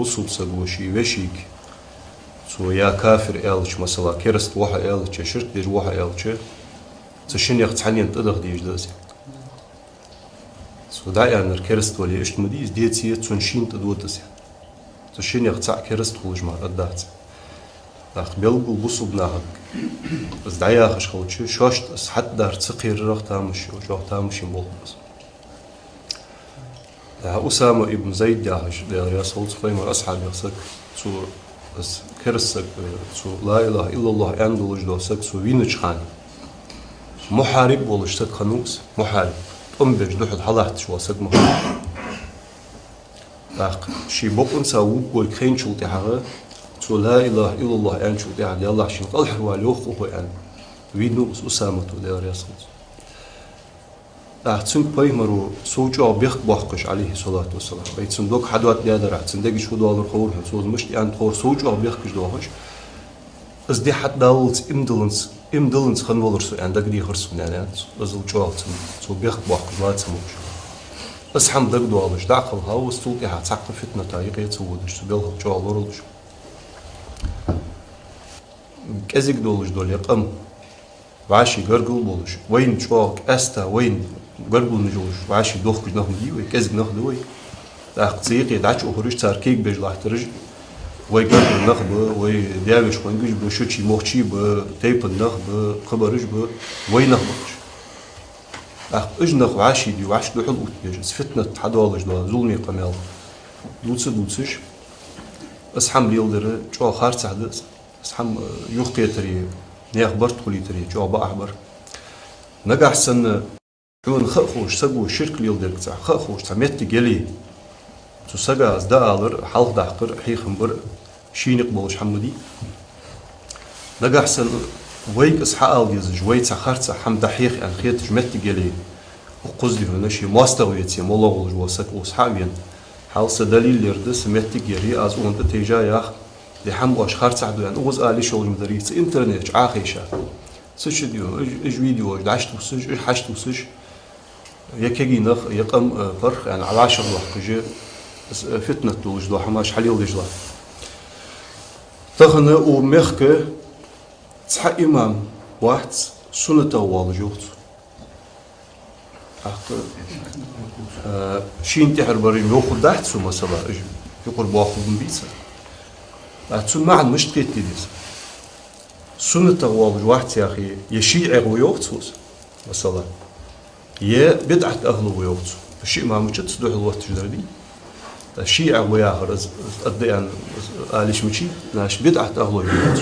بوصل سجوشي وشيك سو يا كافر إلش مثلا كرست واحد إلش شرط دير واحد إلش تشين يقطعني تقدر ديج دازي سو دا يعني الكرست ولي إيش مديز ديتي تنشين تدوتسي تشين يقطع كرست خلج مع الدات داخل بيلقو بوصل بناهك بس دعيا خش خلوتشي شاشت اس حد دار تسقير رخ تامش وجوه تامش ينبول بس أسامة ابن زيد جاهش يا صوت فيما أصحاب يخسك سو بس كرسك سو لا إله إلا الله عنده وجده سك سو وينش خاني محارب ولشتك خنوس محارب بيج دوحد حلحت شو سك محارب داق شي بقن ساوب قول خين شلتي حاجة سو لا إله إلا الله عن شلتي حاجة الله شين قال حروالي وخوه عن وينو بس أسامة يا صوت أحسن بيمرو سوجا بيخ بحقش عليه الصلاة والسلام بيت صندوق حدوات ديادر أحسن دقي شو دولار خور حصول مش يعني خور سوجا بيخش دوهش بس دي حد دولت إمدلنس خنولرس يعني دقي خرس يعني بس الجوال سو بيخ بحقش ما تسموش بس حم دق دوالش دعقل هاو استوطي هتسقف فتنة تايق يتسودش سبيلها الجوال ورلش كزيك دولش دول يقم وعاشي قرقل بولش وين شواك أستا وين قرقل نجوش وعاشي دوخ كش نخم ديوي كزيك نخ دوي داخل تسيقي دعش أخرج تار كيك بيج لاحترج وي قرقل نخ وي دياوش وينجش بشوشي موخشي بتيب النخ بخبرج وي نخ بخش داخل إج نخ وعاشي ديو وعاش دوحل أوت بيج فتنة حدوالش دوا ظلمي قميل دوتسش أسحم ليلدر شو خارج سحدس أسحم يوخي تري نيخ برت كلي تري جواب أحبر نجح سن حون خخوش سجوا شرك ليل درك تاع خخوش تمت جلي تسجى أصدقاء حلق دحقر حي خمبر شين يقبلش حمدي نجح سن ويك إسحاق الجزج ويك سخرت حمد حيخ أن خيت جمت جلي وقصدي هنا شيء ماستويتي مولا ولج وسك وصحابين حال سدليل يردس مت جري أز أنت تيجا ياخ لحم واش خارج عدو يعني أوز آلي شغل مدريس إنترنت عاخيشة سش ديو إج فيديو إج دعشت وسش إج حشت وسش يكجي نخ يقم فرخ يعني على 10 وقت جي فتنة توج دو حماش حليل دجلا تخنا ومخك تصح إمام واحد سنة أول جوت شين تحر بريم يأخذ دحت سو مثلا إج يقول بأخذ من بيتسا أتسون معن مش تقيت ديس سنة أول واحد يا أخي يشيع ويوقتوس مثلا يه بدعة أهله ويوقتو الشيء ما مش تصدق الوقت جدردي الشيع وياهر قد يعني قالش مشي ناش بدعة أهله ويوقتو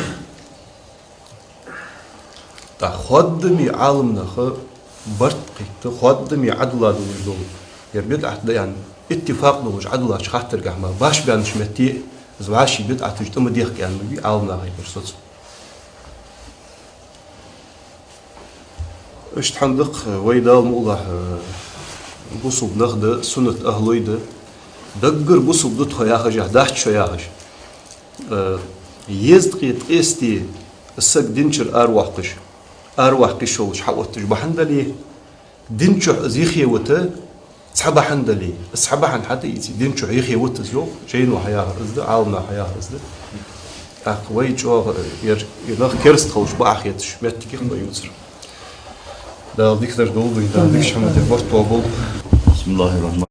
تخدمي عالمنا خ برتقي تخدمي عدلا دول يا بدعة يعني اتفاق دولش عدلا شخاطر جحما باش بيانش متي زواشي بدعة تجتمع ديخ يعني بي عالمنا هاي برصص إيش تحندق ويدا الموضح بوصب نخده سنة أهلويده دقر بوصب دتخ ياخج دحت شو ياخج يزدقيت استي السق دينشر أروح قش وش حوت بحندلي دينشر زيخي وته سحب حندلي سحب حن حتى يتي دينشر يخي وته زلو جين وحياه رزده عالمنا حياه رزده أقوي جو ينخ كرست خوش بأخيتش متكي خو يوتر ده ديك تر دول ده ديك شحمة البرت وابو بسم الله الرحمن